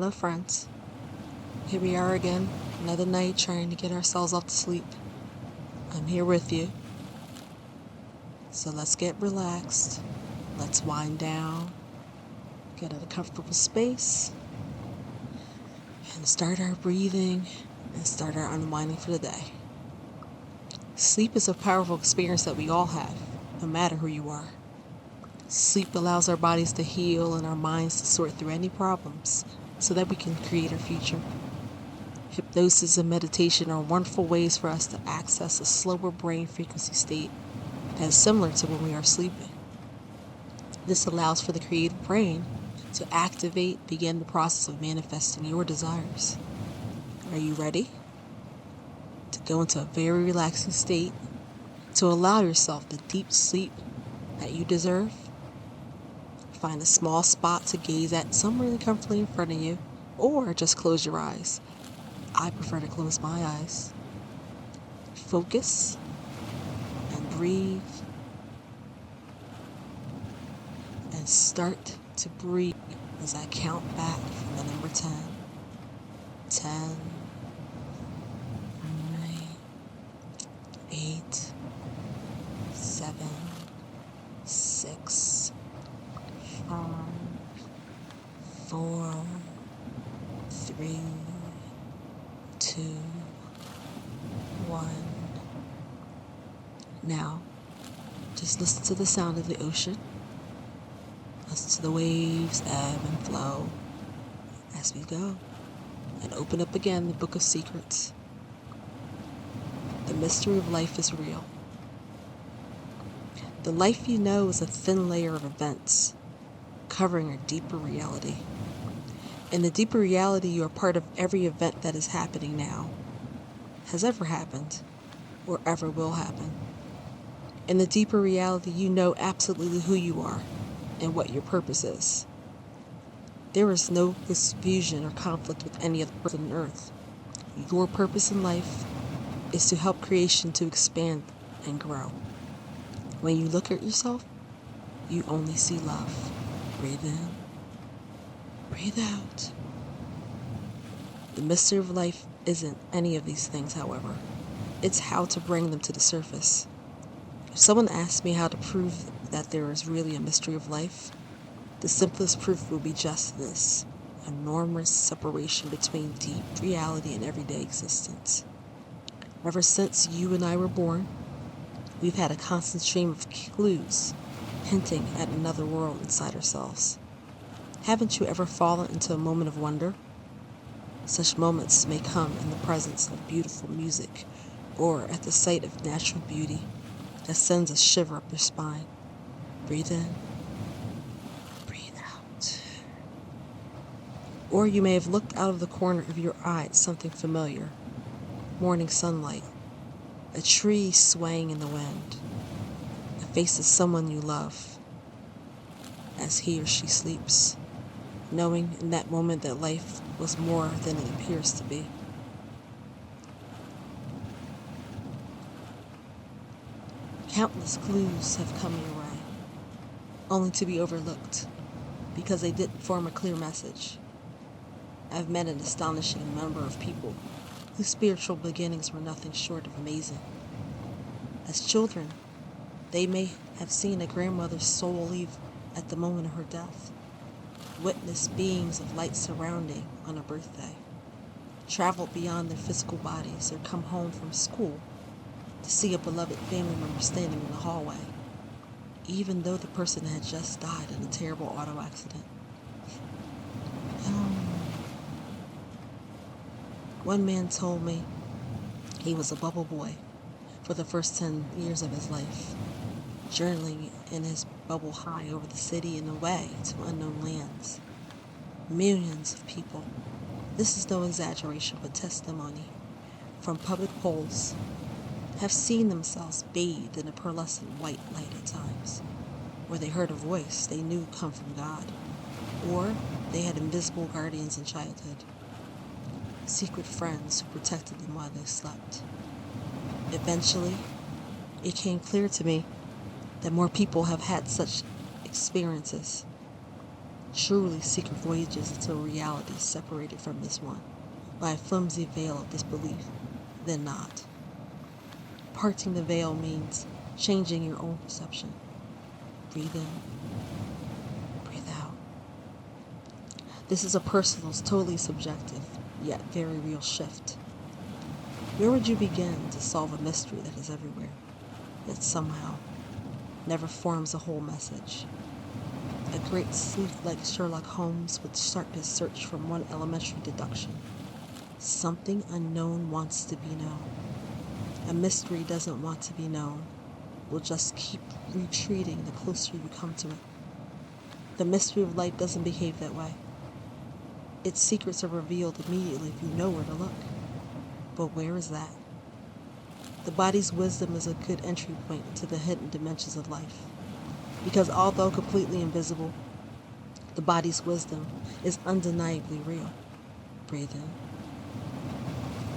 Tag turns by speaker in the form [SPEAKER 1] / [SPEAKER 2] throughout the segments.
[SPEAKER 1] Hello friends, here we are again, another night trying to get ourselves off to sleep. I'm here with you, so let's get relaxed, let's wind down, get in a comfortable space, and start our breathing and start our unwinding for the day. Sleep is a powerful experience that we all have, no matter who you are. Sleep allows our bodies to heal and our minds to sort through any problems so that we can create our future. Hypnosis and meditation are wonderful ways for us to access a slower brain frequency state that is similar to when we are sleeping. This allows for the creative brain to begin the process of manifesting your desires. Are you ready to go into a very relaxing state to allow yourself the deep sleep that you deserve? Find a small spot to gaze at somewhere really comfortably in front of you, or just close your eyes. I prefer to close my eyes. Focus and breathe and start to breathe as I count back from the number 10. 10, 9, 8, 7, 6, 5, 4, 3, 2, 1. Now, just listen to the sound of the ocean. Listen to the waves ebb and flow as we go. And open up again the Book of Secrets. The mystery of life is real. The life you know is a thin layer of events covering a deeper reality. In the deeper reality, you are part of every event that is happening now, has ever happened, or ever will happen. In the deeper reality, you know absolutely who you are and what your purpose is. There is no confusion or conflict with any other person on earth. Your purpose in life is to help creation to expand and grow. When you look at yourself, you only see love. Breathe in. Breathe out. The mystery of life isn't any of these things, however. It's how to bring them to the surface. If someone asked me how to prove that there is really a mystery of life, the simplest proof would be just this: enormous separation between deep reality and everyday existence. Ever since you and I were born, we've had a constant stream of clues hinting at another world inside ourselves. Haven't you ever fallen into a moment of wonder? Such moments may come in the presence of beautiful music or at the sight of natural beauty that sends a shiver up your spine. Breathe in. Breathe out. Or you may have looked out of the corner of your eye at something familiar. Morning sunlight, a tree swaying in the wind, the face of someone you love as he or she sleeps, knowing in that moment that life was more than it appears to be. Countless clues have come your way, only to be overlooked because they didn't form a clear message. I've met an astonishing number of people whose spiritual beginnings were nothing short of amazing. As children, they may have seen a grandmother's soul leave at the moment of her death, witnessed beings of light surrounding on a birthday, traveled beyond their physical bodies, or come home from school to see a beloved family member standing in the hallway, even though the person had just died in a terrible auto accident. One man told me he was a bubble boy for the first 10 years of his life, journeying in his bubble high over the city and away to unknown lands. Millions of people, this is no exaggeration but testimony, from public polls, have seen themselves bathed in a pearlescent white light at times, or they heard a voice they knew come from God, or they had invisible guardians in childhood, secret friends who protected them while they slept. Eventually, it came clear to me that more people have had such experiences. Truly secret voyages until reality is separated from this one by a flimsy veil of disbelief, then not. Parting the veil means changing your own perception. Breathe in, breathe out. This is a personal, totally subjective, yet very real shift. Where would you begin to solve a mystery that is everywhere, yet somehow never forms a whole message? A great sleuth like Sherlock Holmes would start his search from one elementary deduction. Something unknown wants to be known. A mystery doesn't want to be known. Will just keep retreating the closer you come to it. The mystery of life doesn't behave that way. Its secrets are revealed immediately if you know where to look. But where is that? The body's wisdom is a good entry point into the hidden dimensions of life. Because although completely invisible, the body's wisdom is undeniably real. Breathe in,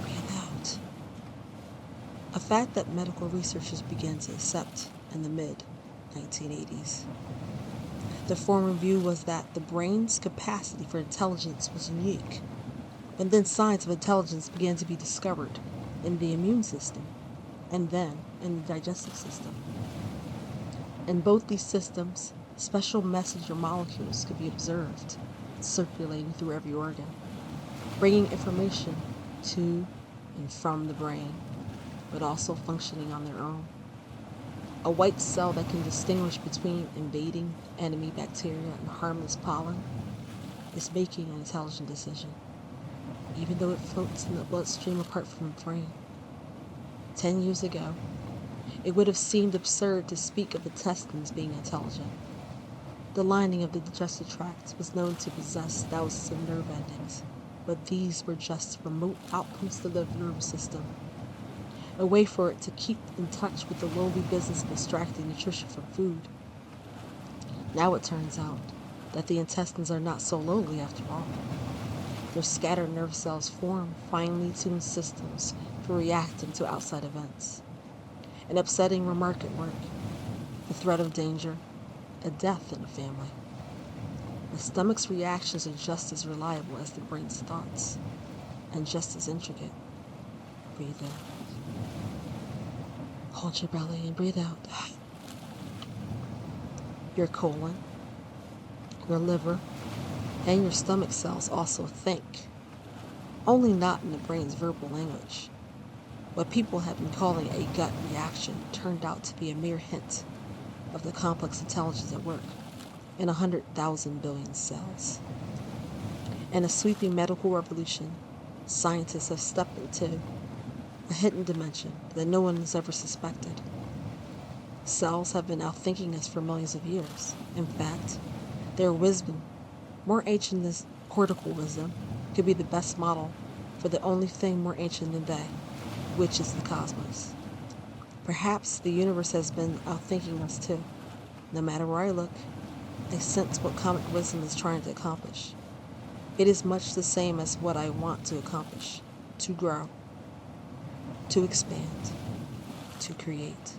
[SPEAKER 1] breathe out. A fact that medical researchers began to accept in the mid-1980s. The former view was that the brain's capacity for intelligence was unique. And then signs of intelligence began to be discovered in the immune system, and then in the digestive system. In both these systems, special messenger molecules could be observed circulating through every organ, bringing information to and from the brain, but also functioning on their own. A white cell that can distinguish between invading enemy bacteria and harmless pollen is making an intelligent decision, even though it floats in the bloodstream apart from the brain. 10 years ago, it would have seemed absurd to speak of intestines being intelligent. The lining of the digestive tract was known to possess thousands of nerve endings, but these were just remote outposts of the nervous system, a way for it to keep in touch with the lowly business of extracting nutrition from food. Now it turns out that the intestines are not so lowly after all. Their scattered nerve cells form finely tuned systems for reacting to outside events. An upsetting remark at work, the threat of danger, a death in the family. The stomach's reactions are just as reliable as the brain's thoughts, and just as intricate. Breathe in. Hold your belly and breathe out. Your colon, your liver, and your stomach cells also think, only not in the brain's verbal language. What people have been calling a gut reaction turned out to be a mere hint of the complex intelligence at work in 100,000 billion cells. In a sweeping medical revolution, scientists have stepped into a hidden dimension that no one has ever suspected. Cells have been outthinking us for millions of years. In fact, their wisdom, more ancient than cortical wisdom, could be the best model for the only thing more ancient than they, which is the cosmos. Perhaps the universe has been outthinking us too. No matter where I look, I sense what comic wisdom is trying to accomplish. It is much the same as what I want to accomplish: to grow, to expand, to create.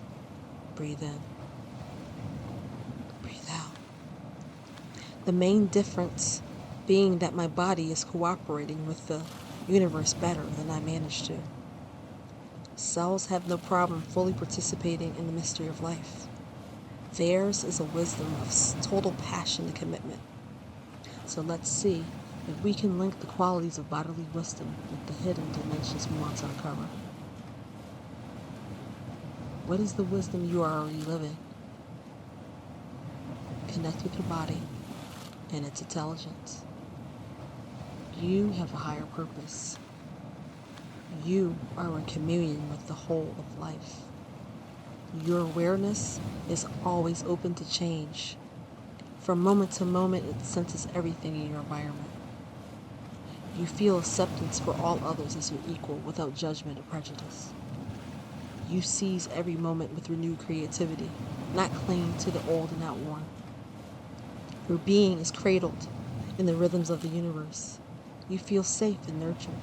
[SPEAKER 1] Breathe in, breathe out. The main difference being that my body is cooperating with the universe better than I managed to. Cells have no problem fully participating in the mystery of life. Theirs is a wisdom of total passion and commitment. So let's see if we can link the qualities of bodily wisdom with the hidden dimensions we want to uncover. What is the wisdom you are already living? Connect with your body and its intelligence. You have a higher purpose. You are in communion with the whole of life. Your awareness is always open to change. From moment to moment, it senses everything in your environment. You feel acceptance for all others as your equal without judgment or prejudice. You seize every moment with renewed creativity, not clinging to the old and outworn. Your being is cradled in the rhythms of the universe. You feel safe and nurtured.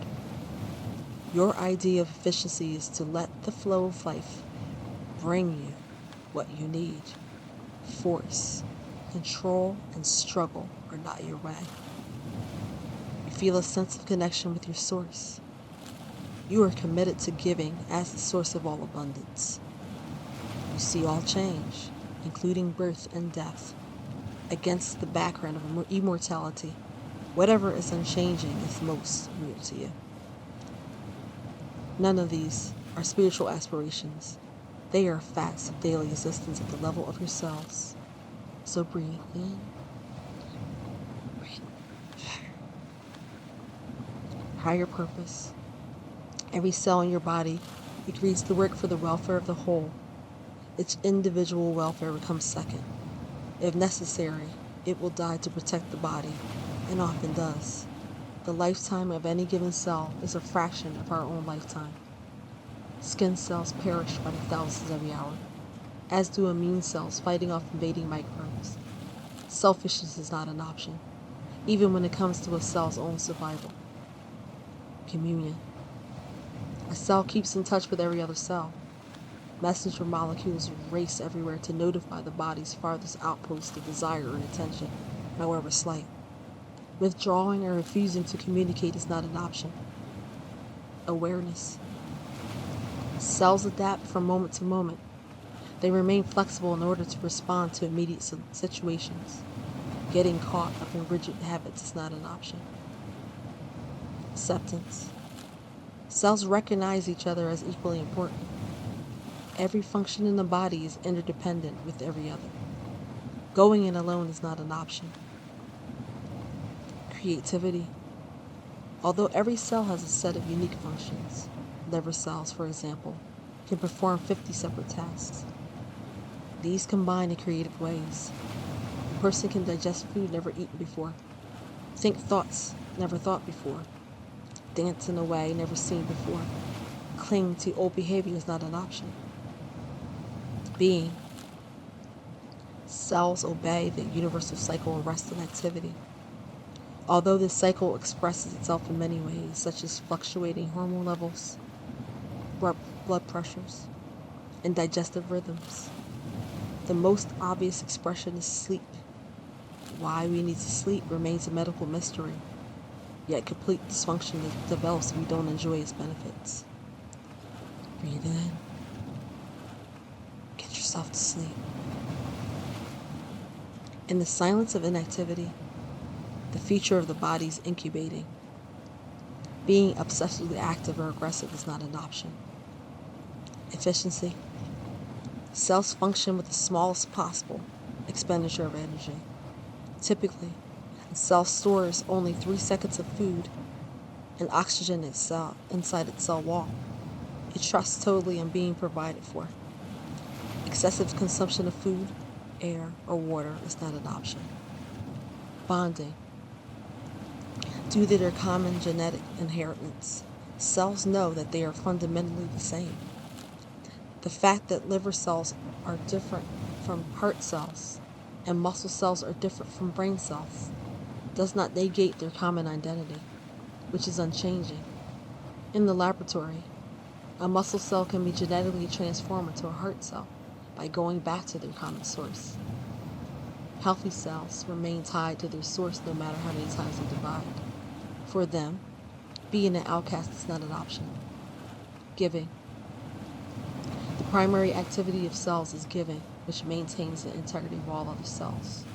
[SPEAKER 1] Your idea of efficiency is to let the flow of life bring you what you need. Force, control, and struggle are not your way. You feel a sense of connection with your source. You are committed to giving as the source of all abundance. You see all change, including birth and death, against the background of immortality. Whatever is unchanging is most real to you. None of these are spiritual aspirations. They are facts of daily existence at the level of your cells. So breathe in, breathe out. Higher purpose. Every cell in your body agrees to work for the welfare of the whole. Its individual welfare becomes second. If necessary, it will die to protect the body, and often does. The lifetime of any given cell is a fraction of our own lifetime. Skin cells perish by the thousands every hour, as do immune cells fighting off invading microbes. Selfishness is not an option, even when it comes to a cell's own survival. Communion. A cell keeps in touch with every other cell. Messenger molecules race everywhere to notify the body's farthest outpost of desire and attention, however slight. Withdrawing or refusing to communicate is not an option. Awareness. Cells adapt from moment to moment. They remain flexible in order to respond to immediate situations. Getting caught up in rigid habits is not an option. Acceptance. Cells recognize each other as equally important. Every function in the body is interdependent with every other. Going it alone is not an option. Creativity. Although every cell has a set of unique functions, liver cells, for example, can perform 50 separate tasks. These combine in creative ways. A person can digest food never eaten before, think thoughts never thought before, dance in a way never seen before. Cling to old behavior is not an option. Being. Cells obey the universal cycle of rest and activity. Although this cycle expresses itself in many ways, such as fluctuating hormone levels, blood pressures, and digestive rhythms, the most obvious expression is sleep. Why we need to sleep remains a medical mystery, yet complete dysfunction develops if we don't enjoy its benefits. Breathe in. Get yourself to sleep. In the silence of inactivity, the future of the body is incubating. Being obsessively active or aggressive is not an option. Efficiency. Cells function with the smallest possible expenditure of energy. Typically, a cell stores only 3 seconds of food and oxygen inside its cell wall. It trusts totally on being provided for. Excessive consumption of food, air, or water is not an option. Bonding. Due to their common genetic inheritance, cells know that they are fundamentally the same. The fact that liver cells are different from heart cells and muscle cells are different from brain cells does not negate their common identity, which is unchanging. In the laboratory, a muscle cell can be genetically transformed into a heart cell by going back to their common source. Healthy cells remain tied to their source no matter how many times they divide. For them, being an outcast is not an option. Giving. The primary activity of cells is giving, which maintains the integrity of all other cells.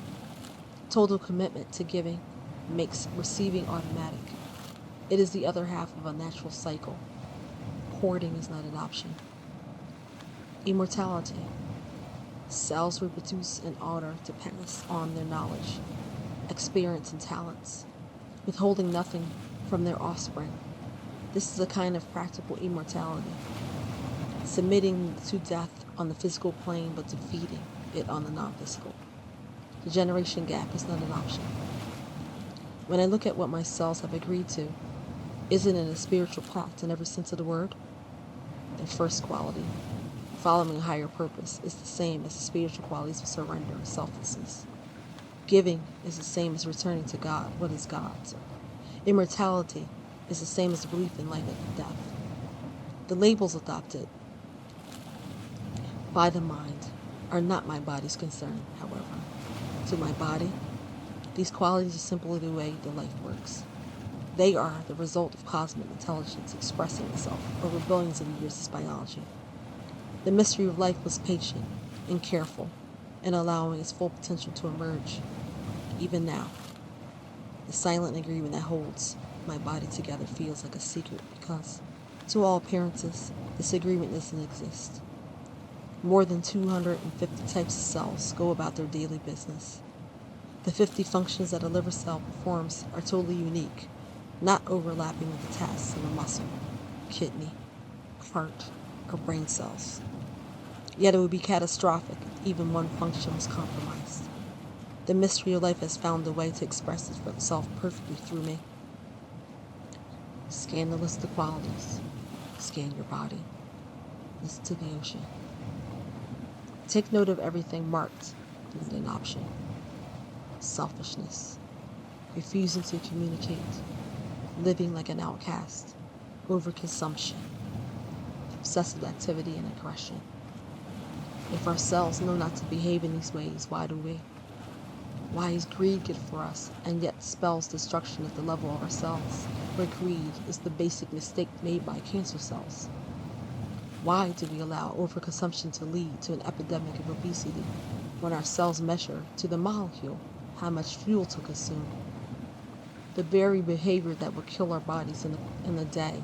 [SPEAKER 1] Total commitment to giving makes receiving automatic. It is the other half of a natural cycle. Hoarding is not an option. Immortality. Cells reproduce in order to pass on their knowledge, experience, and talents, withholding nothing from their offspring. This is a kind of practical immortality, submitting to death on the physical plane but defeating it on the non-physical. The generation gap is not an option. When I look at what my cells have agreed to, isn't it a spiritual pact in every sense of the word? Their first quality, following a higher purpose, is the same as the spiritual qualities of surrender and selflessness. Giving is the same as returning to God. What is God? Immortality is the same as the belief in life and death. The labels adopted by the mind are not my body's concern, however. to my body. These qualities are simply the way the life works. They are the result of cosmic intelligence expressing itself over billions of years of biology. The mystery of life was patient and careful in allowing its full potential to emerge. Even now, the silent agreement that holds my body together feels like a secret because, to all appearances, this agreement doesn't exist. More than 250 types of cells go about their daily business. The 50 functions that a liver cell performs are totally unique, not overlapping with the tasks of a muscle, kidney, heart, or brain cells. Yet it would be catastrophic if even one function was compromised. The mystery of life has found a way to express itself perfectly through me. Scan the list of qualities. Scan your body. Listen to the ocean. Take note of everything marked with an option. Selfishness. Refusing to communicate. Living like an outcast. Overconsumption. Obsessive activity and aggression. If our cells know not to behave in these ways, why do we? Why is greed good for us and yet spells destruction at the level of our cells, where greed is the basic mistake made by cancer cells? Why do we allow overconsumption to lead to an epidemic of obesity when our cells measure to the molecule how much fuel to consume? The very behavior that will kill our bodies in a day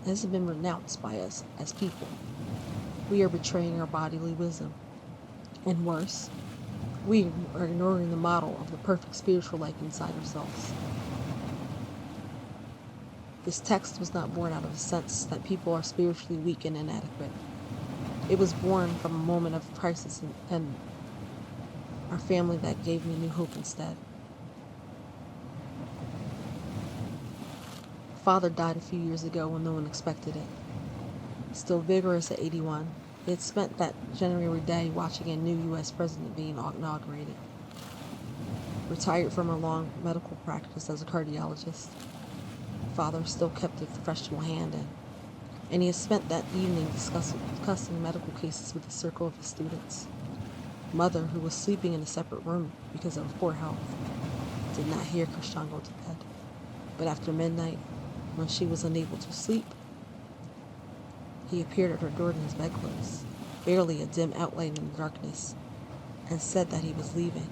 [SPEAKER 1] hasn't been renounced by us as people. We are betraying our bodily wisdom. And worse, we are ignoring the model of the perfect spiritual life inside ourselves. This text was not born out of a sense that people are spiritually weak and inadequate. It was born from a moment of crisis and our family that gave me new hope instead. Father died a few years ago when no one expected it. Still vigorous at 81, he had spent that January day watching a new U.S. president being inaugurated. Retired from a long medical practice as a cardiologist, Father still kept a professional hand in, and he had spent that evening discussing medical cases with a circle of his students. Mother, who was sleeping in a separate room because of poor health, did not hear Christian go to bed, but after midnight, when she was unable to sleep, he appeared at her door in his bedclothes, barely a dim outline in the darkness, and said that he was leaving.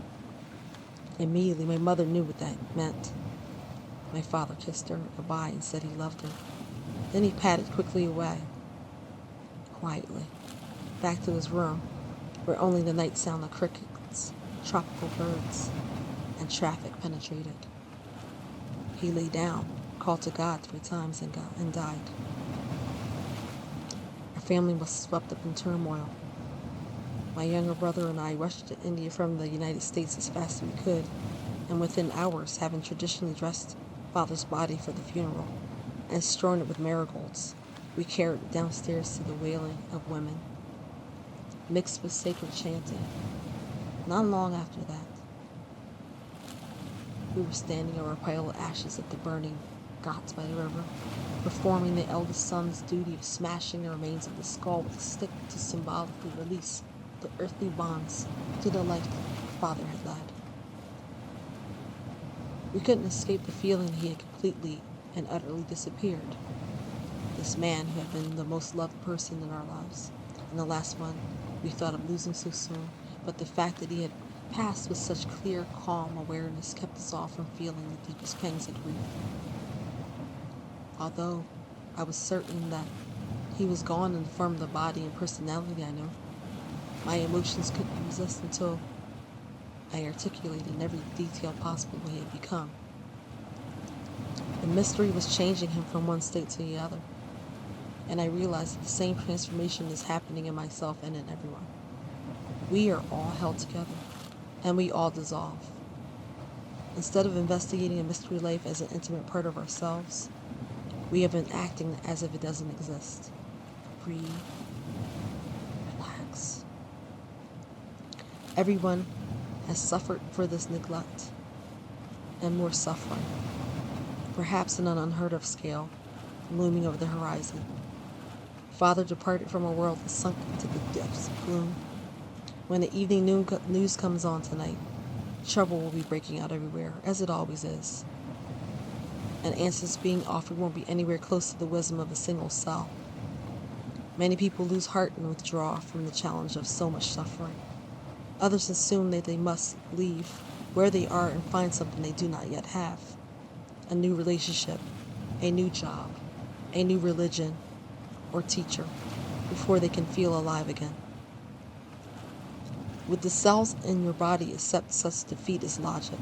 [SPEAKER 1] Immediately, my mother knew what that meant. My father kissed her goodbye and said he loved her. Then he padded quickly away, quietly, back to his room, where only the night sound of crickets, tropical birds, and traffic penetrated. He lay down, called to God 3 times, and died. Our family was swept up in turmoil. My younger brother and I rushed to India from the United States as fast as we could, and within hours, having traditionally dressed Father's body for the funeral and strewn it with marigolds, we carried it downstairs to the wailing of women, mixed with sacred chanting. Not long after that, we were standing over a pile of ashes at the burning ghats by the river, performing the eldest son's duty of smashing the remains of the skull with a stick to symbolically release the earthly bonds to the life Father had led. We couldn't escape the feeling he had completely and utterly disappeared. This man who had been the most loved person in our lives, and the last one we thought of losing so soon, but the fact that he had passed with such clear, calm awareness kept us all from feeling the deepest pangs of grief. Although I was certain that he was gone in the form of the body and personality I knew, my emotions couldn't resist until I articulated in every detail possible what he had become. The mystery was changing him from one state to the other, and I realized that the same transformation is happening in myself and in everyone. We are all held together, and we all dissolve. Instead of investigating a mystery life as an intimate part of ourselves, we have been acting as if it doesn't exist. Breathe. Relax. Everyone has suffered for this neglect, and more suffering, perhaps on an unheard of scale, looming over the horizon. Father departed from a world and sunk into the depths of gloom. When the evening news comes on tonight, Trouble will be breaking out everywhere, as it always is. And answers being offered won't be anywhere close to the wisdom of a single cell. Many people lose heart and withdraw from the challenge of so much suffering. Others assume that they must leave where they are and find something they do not yet have. A new relationship, a new job, a new religion or teacher, before they can feel alive again. With the cells in your body accept such defeat as logic.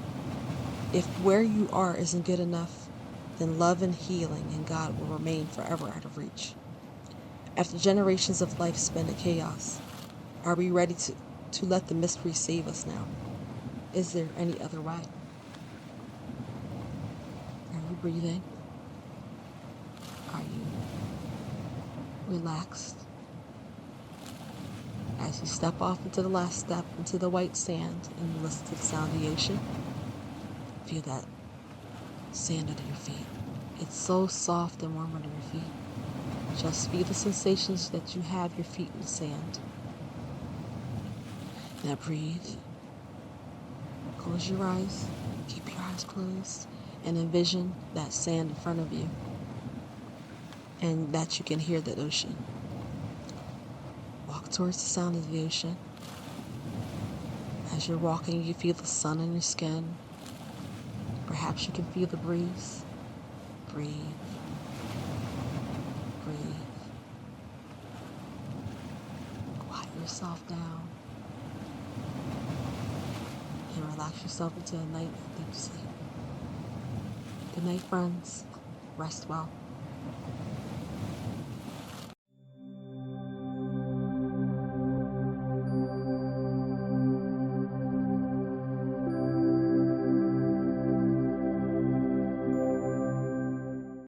[SPEAKER 1] If where you are isn't good enough, then love and healing and God will remain forever out of reach. After generations of life spent in chaos, are we ready to let the mystery save us now? Is there any other way? Are you breathing? Are you relaxed? As you step off into the last step, into the white sand, and you listen to the sound of the ocean, feel that sand under your feet. It's so soft and warm under your feet. Just feel the sensations that you have your feet in the sand. Now breathe. Close your eyes. Keep your eyes closed. And envision that sand in front of you. And that you can hear the ocean. Walk towards the sound of the ocean. As you're walking, you feel the sun on your skin. Perhaps you can feel the breeze. Breathe. Breathe. Quiet yourself down. And relax yourself into a night of deep sleep. Good night, friends. Rest well.